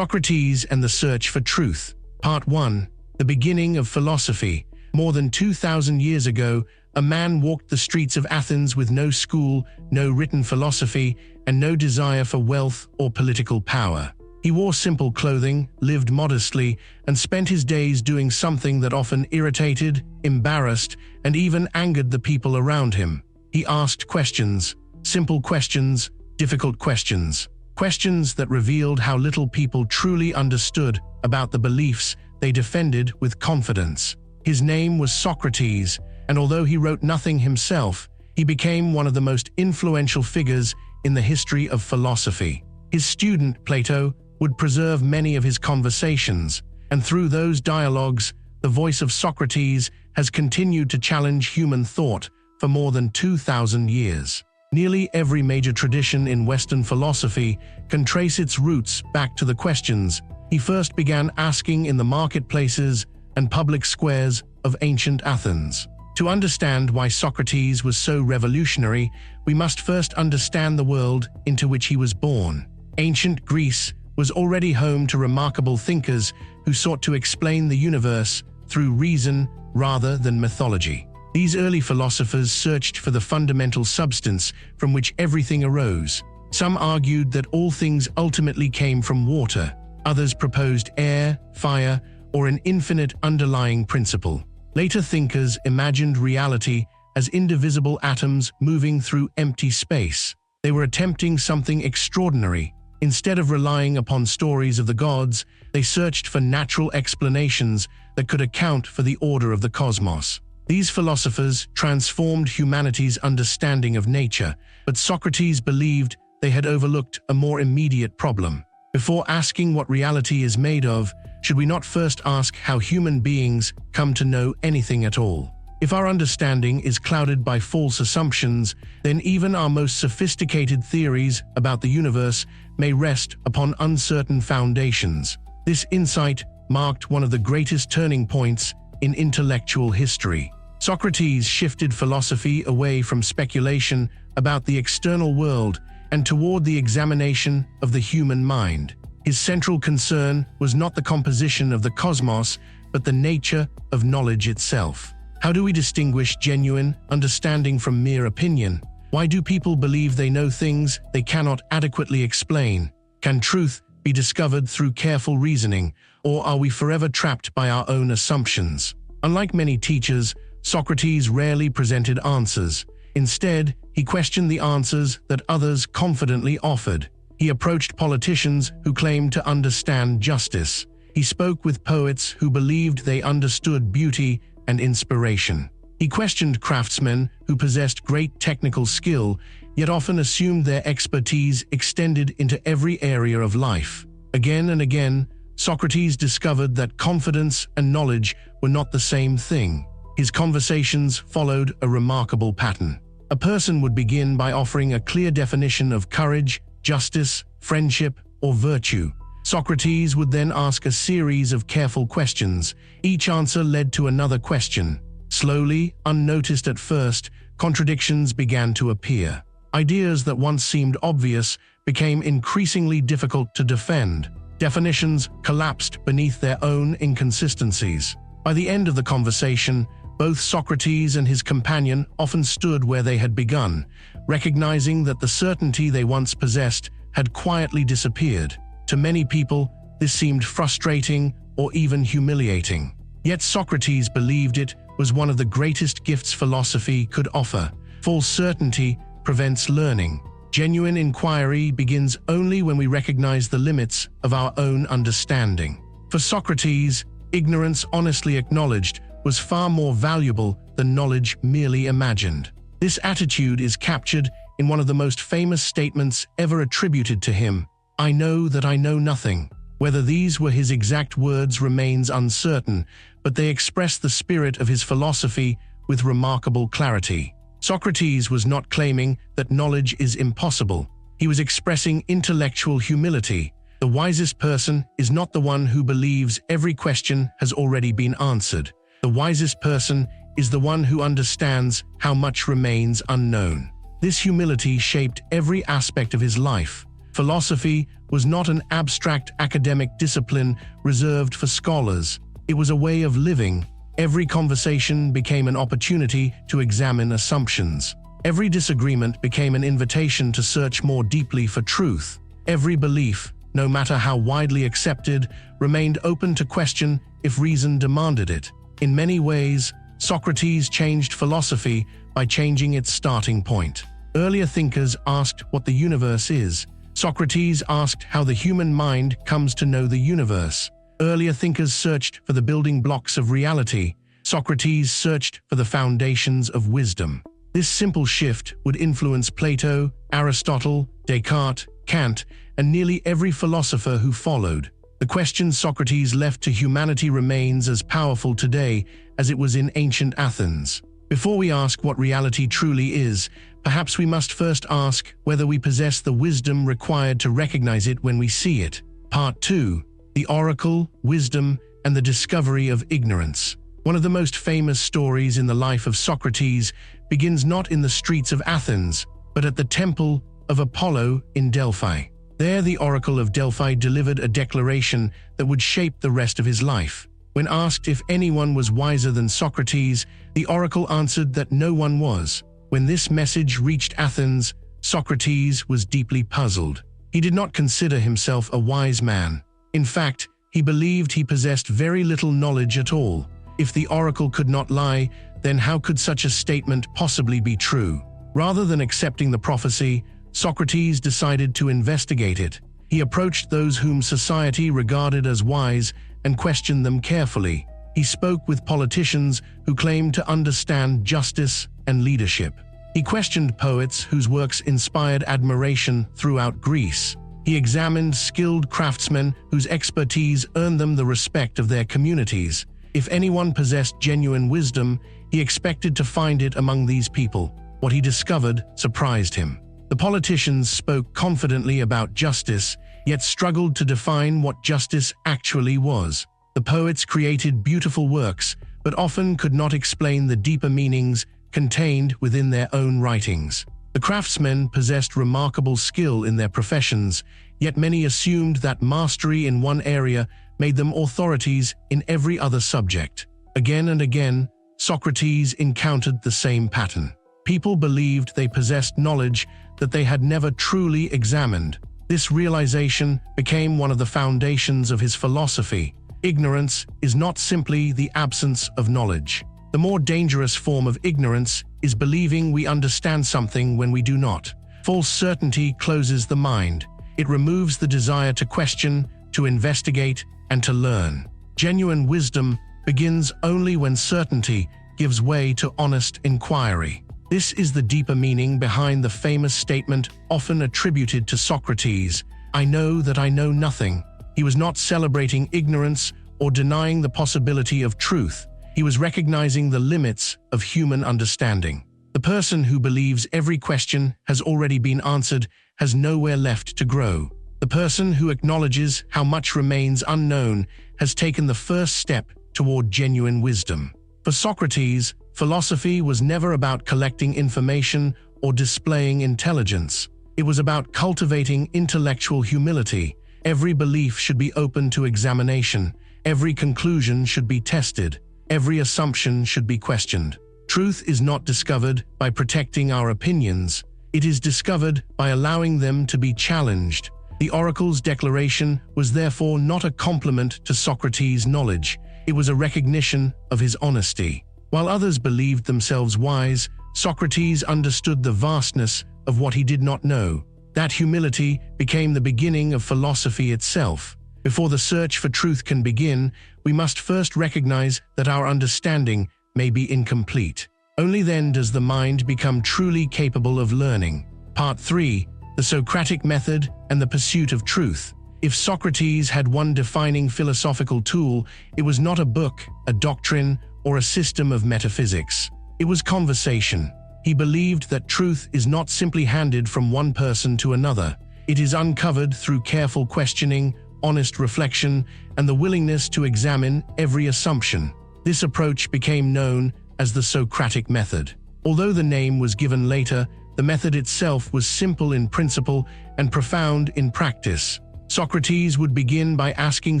Socrates and the Search for Truth. Part 1. The Beginning of Philosophy. More than 2,000 years ago, a man walked the streets of Athens with no school, no written philosophy, and no desire for wealth or political power. He wore simple clothing, lived modestly, and spent his days doing something that often irritated, embarrassed, and even angered the people around him. He asked questions, simple questions, difficult questions, questions that revealed how little people truly understood about the beliefs they defended with confidence. His name was Socrates, and although he wrote nothing himself, he became one of the most influential figures in the history of philosophy. His student, Plato, would preserve many of his conversations, and through those dialogues, the voice of Socrates has continued to challenge human thought for more than 2,000 years. Nearly every major tradition in Western philosophy can trace its roots back to the questions he first began asking in the marketplaces and public squares of ancient Athens. To understand why Socrates was so revolutionary, we must first understand the world into which he was born. Ancient Greece was already home to remarkable thinkers who sought to explain the universe through reason rather than mythology. These early philosophers searched for the fundamental substance from which everything arose. Some argued that all things ultimately came from water. Others proposed air, fire, or an infinite underlying principle. Later thinkers imagined reality as indivisible atoms moving through empty space. They were attempting something extraordinary. Instead of relying upon stories of the gods, they searched for natural explanations that could account for the order of the cosmos. These philosophers transformed humanity's understanding of nature, but Socrates believed they had overlooked a more immediate problem. Before asking what reality is made of, should we not first ask how human beings come to know anything at all? If our understanding is clouded by false assumptions, then even our most sophisticated theories about the universe may rest upon uncertain foundations. This insight marked one of the greatest turning points in intellectual history. Socrates shifted philosophy away from speculation about the external world and toward the examination of the human mind. His central concern was not the composition of the cosmos, but the nature of knowledge itself. How do we distinguish genuine understanding from mere opinion? Why do people believe they know things they cannot adequately explain? Can truth be discovered through careful reasoning, or are we forever trapped by our own assumptions? Unlike many teachers, Socrates rarely presented answers. Instead, he questioned the answers that others confidently offered. He approached politicians who claimed to understand justice. He spoke with poets who believed they understood beauty and inspiration. He questioned craftsmen who possessed great technical skill, yet often assumed their expertise extended into every area of life. Again and again, Socrates discovered that confidence and knowledge were not the same thing. His conversations followed a remarkable pattern. A person would begin by offering a clear definition of courage, justice, friendship, or virtue. Socrates would then ask a series of careful questions. Each answer led to another question. Slowly, unnoticed at first, contradictions began to appear. Ideas that once seemed obvious became increasingly difficult to defend. Definitions collapsed beneath their own inconsistencies. By the end of the conversation, both Socrates and his companion often stood where they had begun, recognizing that the certainty they once possessed had quietly disappeared. To many people, this seemed frustrating or even humiliating. Yet Socrates believed it was one of the greatest gifts philosophy could offer. False certainty prevents learning. Genuine inquiry begins only when we recognize the limits of our own understanding. For Socrates, ignorance honestly acknowledged was far more valuable than knowledge merely imagined. This attitude is captured in one of the most famous statements ever attributed to him: "I know that I know nothing." Whether these were his exact words remains uncertain, but they express the spirit of his philosophy with remarkable clarity. Socrates was not claiming that knowledge is impossible. He was expressing intellectual humility. The wisest person is not the one who believes every question has already been answered. The wisest person is the one who understands how much remains unknown. This humility shaped every aspect of his life. Philosophy was not an abstract academic discipline reserved for scholars. It was a way of living. Every conversation became an opportunity to examine assumptions. Every disagreement became an invitation to search more deeply for truth. Every belief, no matter how widely accepted, remained open to question if reason demanded it. In many ways, Socrates changed philosophy by changing its starting point. Earlier thinkers asked what the universe is. Socrates asked how the human mind comes to know the universe. Earlier thinkers searched for the building blocks of reality. Socrates searched for the foundations of wisdom. This simple shift would influence Plato, Aristotle, Descartes, Kant, and nearly every philosopher who followed. The question Socrates left to humanity remains as powerful today as it was in ancient Athens. Before we ask what reality truly is, perhaps we must first ask whether we possess the wisdom required to recognize it when we see it. Part 2. The Oracle, Wisdom, and the Discovery of Ignorance. One of the most famous stories in the life of Socrates begins not in the streets of Athens, but at the temple of Apollo in Delphi. There, the Oracle of Delphi delivered a declaration that would shape the rest of his life. When asked if anyone was wiser than Socrates, the oracle answered that no one was. When this message reached Athens, Socrates was deeply puzzled. He did not consider himself a wise man. In fact, he believed he possessed very little knowledge at all. If the oracle could not lie, then how could such a statement possibly be true? Rather than accepting the prophecy, Socrates decided to investigate it. He approached those whom society regarded as wise and questioned them carefully. He spoke with politicians who claimed to understand justice and leadership. He questioned poets whose works inspired admiration throughout Greece. He examined skilled craftsmen whose expertise earned them the respect of their communities. If anyone possessed genuine wisdom, he expected to find it among these people. What he discovered surprised him. The politicians spoke confidently about justice, yet struggled to define what justice actually was. The poets created beautiful works, but often could not explain the deeper meanings contained within their own writings. The craftsmen possessed remarkable skill in their professions, yet many assumed that mastery in one area made them authorities in every other subject. Again and again, Socrates encountered the same pattern. People believed they possessed knowledge that they had never truly examined. This realization became one of the foundations of his philosophy. Ignorance is not simply the absence of knowledge. The more dangerous form of ignorance is believing we understand something when we do not. False certainty closes the mind. It removes the desire to question, to investigate, and to learn. Genuine wisdom begins only when certainty gives way to honest inquiry. This is the deeper meaning behind the famous statement often attributed to Socrates, "I know that I know nothing." He was not celebrating ignorance or denying the possibility of truth. He was recognizing the limits of human understanding. The person who believes every question has already been answered has nowhere left to grow. The person who acknowledges how much remains unknown has taken the first step toward genuine wisdom. For Socrates, philosophy was never about collecting information or displaying intelligence. It was about cultivating intellectual humility. Every belief should be open to examination. Every conclusion should be tested. Every assumption should be questioned. Truth is not discovered by protecting our opinions. It is discovered by allowing them to be challenged. The oracle's declaration was therefore not a compliment to Socrates' knowledge. It was a recognition of his honesty. While others believed themselves wise, Socrates understood the vastness of what he did not know. That humility became the beginning of philosophy itself. Before the search for truth can begin, we must first recognize that our understanding may be incomplete. Only then does the mind become truly capable of learning. Part 3. The Socratic Method and the Pursuit of Truth. If Socrates had one defining philosophical tool, it was not a book, a doctrine, or a system of metaphysics. It was conversation. He believed that truth is not simply handed from one person to another. It is uncovered through careful questioning, honest reflection, and the willingness to examine every assumption. This approach became known as the Socratic Method. Although the name was given later, The method itself was simple in principle and profound in practice. Socrates would begin by asking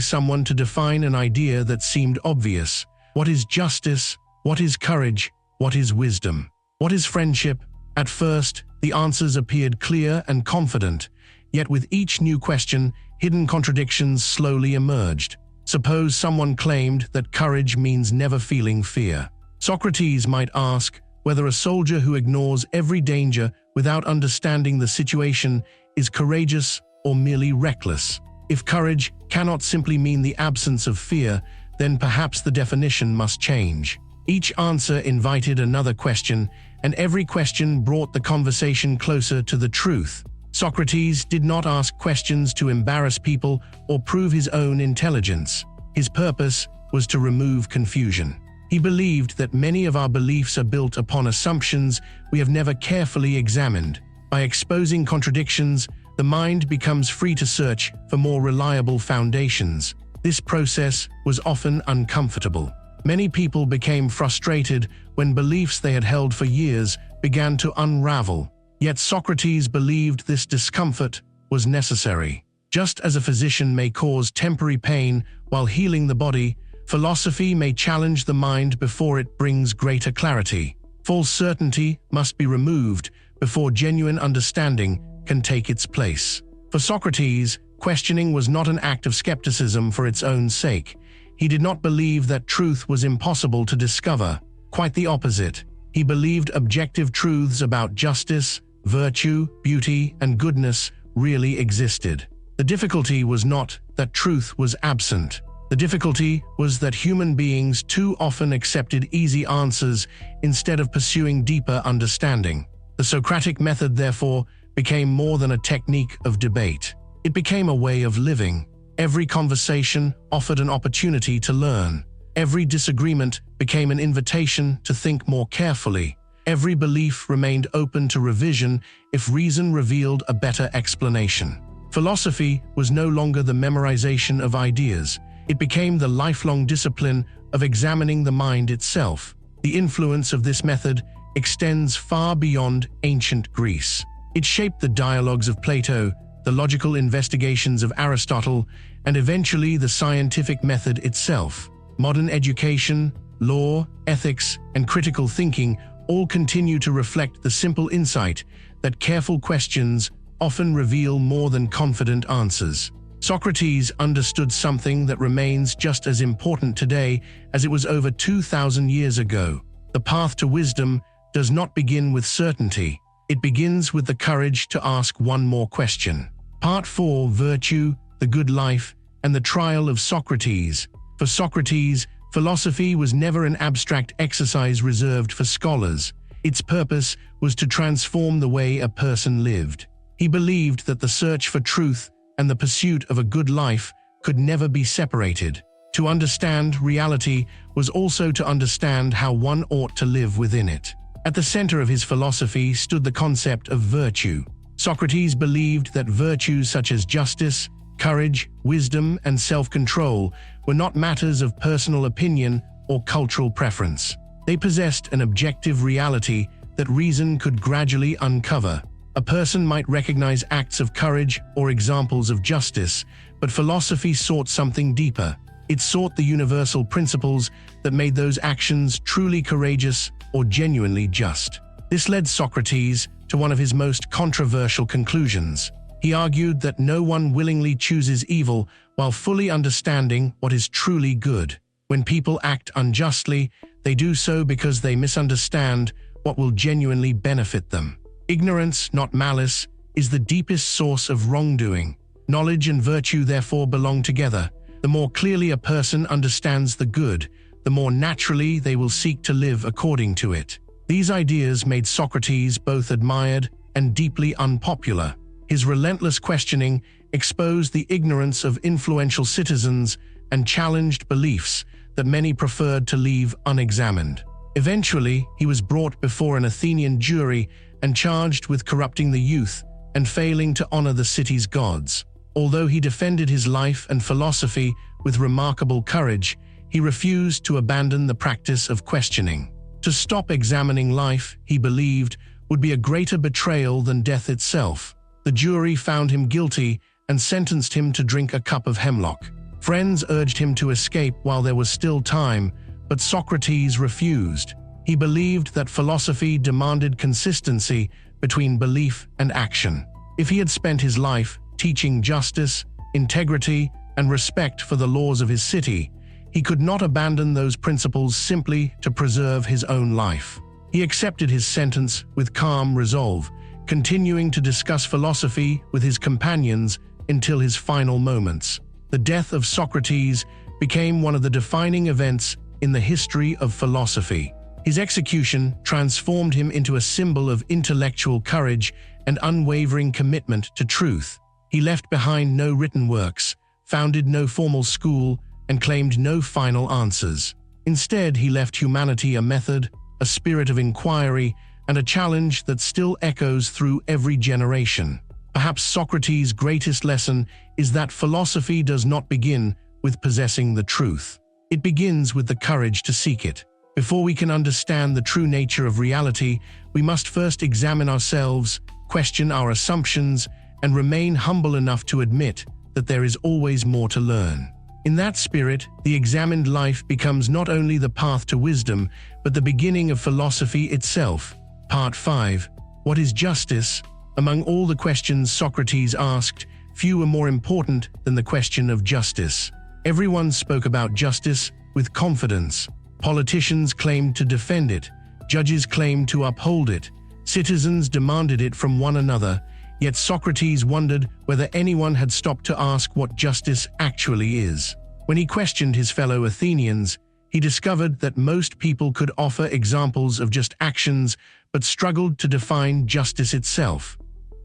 someone to define an idea that seemed obvious. What is justice? What is courage? What is wisdom? What is friendship? At first, the answers appeared clear and confident, yet with each new question, hidden contradictions slowly emerged. Suppose someone claimed that courage means never feeling fear. Socrates might ask whether a soldier who ignores every danger without understanding the situation is courageous or merely reckless. If courage cannot simply mean the absence of fear, then perhaps the definition must change. Each answer invited another question, and every question brought the conversation closer to the truth. Socrates did not ask questions to embarrass people or prove his own intelligence. His purpose was to remove confusion. He believed that many of our beliefs are built upon assumptions we have never carefully examined. By exposing contradictions, the mind becomes free to search for more reliable foundations. This process was often uncomfortable. Many people became frustrated when beliefs they had held for years began to unravel. Yet Socrates believed this discomfort was necessary. Just as a physician may cause temporary pain while healing the body, philosophy may challenge the mind before it brings greater clarity. False certainty must be removed before genuine understanding can take its place. For Socrates, questioning was not an act of skepticism for its own sake. He did not believe that truth was impossible to discover. Quite the opposite. He believed objective truths about justice, virtue, beauty, and goodness really existed. The difficulty was not that truth was absent. The difficulty was that human beings too often accepted easy answers instead of pursuing deeper understanding. The Socratic method, therefore, became more than a technique of debate. It became a way of living. Every conversation offered an opportunity to learn. Every disagreement became an invitation to think more carefully. Every belief remained open to revision if reason revealed a better explanation. Philosophy was no longer the memorization of ideas. It became the lifelong discipline of examining the mind itself. The influence of this method extends far beyond ancient Greece. It shaped the dialogues of Plato, the logical investigations of Aristotle, and eventually the scientific method itself. Modern education, law, ethics, and critical thinking all continue to reflect the simple insight that careful questions often reveal more than confident answers. Socrates understood something that remains just as important today as it was over 2,000 years ago. The path to wisdom does not begin with certainty. It begins with the courage to ask one more question. Part 4: Virtue, the Good Life, and the Trial of Socrates. For Socrates, philosophy was never an abstract exercise reserved for scholars. Its purpose was to transform the way a person lived. He believed that the search for truth and the pursuit of a good life could never be separated. To understand reality was also to understand how one ought to live within it. At the center of his philosophy stood the concept of virtue. Socrates believed that virtues such as justice, courage, wisdom, and self-control were not matters of personal opinion or cultural preference. They possessed an objective reality that reason could gradually uncover. A person might recognize acts of courage or examples of justice, but philosophy sought something deeper. It sought the universal principles that made those actions truly courageous or genuinely just. This led Socrates to one of his most controversial conclusions. He argued that no one willingly chooses evil while fully understanding what is truly good. When people act unjustly, they do so because they misunderstand what will genuinely benefit them. Ignorance, not malice, is the deepest source of wrongdoing. Knowledge and virtue therefore belong together. The more clearly a person understands the good, the more naturally they will seek to live according to it. These ideas made Socrates both admired and deeply unpopular. His relentless questioning exposed the ignorance of influential citizens and challenged beliefs that many preferred to leave unexamined. Eventually, he was brought before an Athenian jury and charged with corrupting the youth and failing to honor the city's gods. Although he defended his life and philosophy with remarkable courage, he refused to abandon the practice of questioning. To stop examining life, he believed, would be a greater betrayal than death itself. The jury found him guilty and sentenced him to drink a cup of hemlock. Friends urged him to escape while there was still time, but Socrates refused. He believed that philosophy demanded consistency between belief and action. If he had spent his life teaching justice, integrity, and respect for the laws of his city, he could not abandon those principles simply to preserve his own life. He accepted his sentence with calm resolve, continuing to discuss philosophy with his companions until his final moments. The death of Socrates became one of the defining events in the history of philosophy. His execution transformed him into a symbol of intellectual courage and unwavering commitment to truth. He left behind no written works, founded no formal school, and claimed no final answers. Instead, he left humanity a method, a spirit of inquiry, and a challenge that still echoes through every generation. Perhaps Socrates' greatest lesson is that philosophy does not begin with possessing the truth. It begins with the courage to seek it. Before we can understand the true nature of reality, we must first examine ourselves, question our assumptions, and remain humble enough to admit that there is always more to learn. In that spirit, the examined life becomes not only the path to wisdom, but the beginning of philosophy itself. Part 5. What is justice? Among all the questions Socrates asked, few were more important than the question of justice. Everyone spoke about justice with confidence. Politicians claimed to defend it, judges claimed to uphold it, citizens demanded it from one another, yet Socrates wondered whether anyone had stopped to ask what justice actually is. When he questioned his fellow Athenians, he discovered that most people could offer examples of just actions but struggled to define justice itself.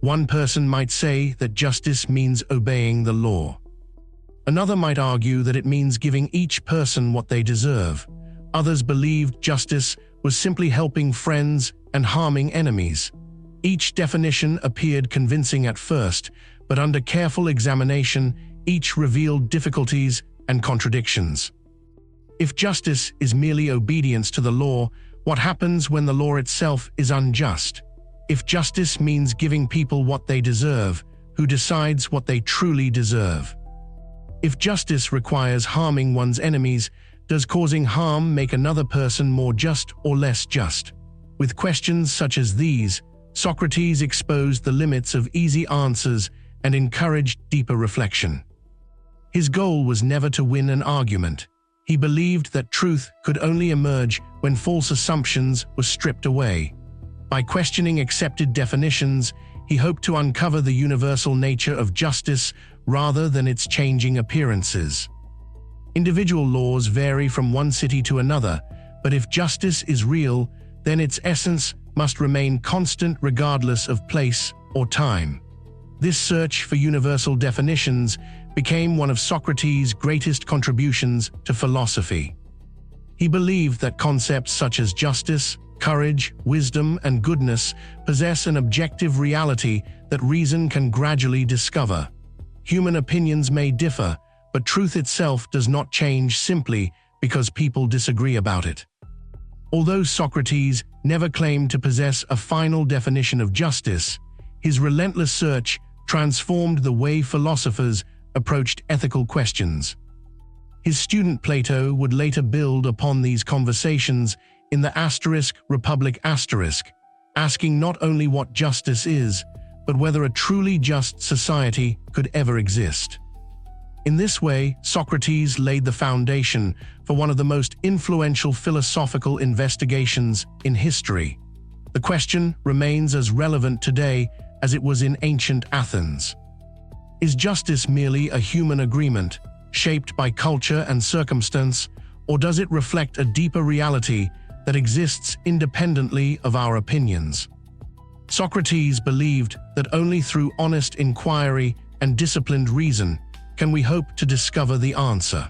One person might say that justice means obeying the law. Another might argue that it means giving each person what they deserve. Others believed justice was simply helping friends and harming enemies. Each definition appeared convincing at first, but under careful examination, each revealed difficulties and contradictions. If justice is merely obedience to the law, what happens when the law itself is unjust? If justice means giving people what they deserve, who decides what they truly deserve? If justice requires harming one's enemies, does causing harm make another person more just or less just? With questions such as these, Socrates exposed the limits of easy answers and encouraged deeper reflection. His goal was never to win an argument. He believed that truth could only emerge when false assumptions were stripped away. By questioning accepted definitions, he hoped to uncover the universal nature of justice rather than its changing appearances. Individual laws vary from one city to another, but if justice is real, then its essence must remain constant regardless of place or time. This search for universal definitions became one of Socrates' greatest contributions to philosophy. He believed that concepts such as justice, courage, wisdom, and goodness possess an objective reality that reason can gradually discover. Human opinions may differ, but truth itself does not change simply because people disagree about it. Although Socrates never claimed to possess a final definition of justice, his relentless search transformed the way philosophers approached ethical questions. His student Plato would later build upon these conversations in the Republic, asking not only what justice is, but whether a truly just society could ever exist. In this way, Socrates laid the foundation for one of the most influential philosophical investigations in history. The question remains as relevant today as it was in ancient Athens. Is justice merely a human agreement, shaped by culture and circumstance, or does it reflect a deeper reality that exists independently of our opinions? Socrates believed that only through honest inquiry and disciplined reason can we hope to discover the answer.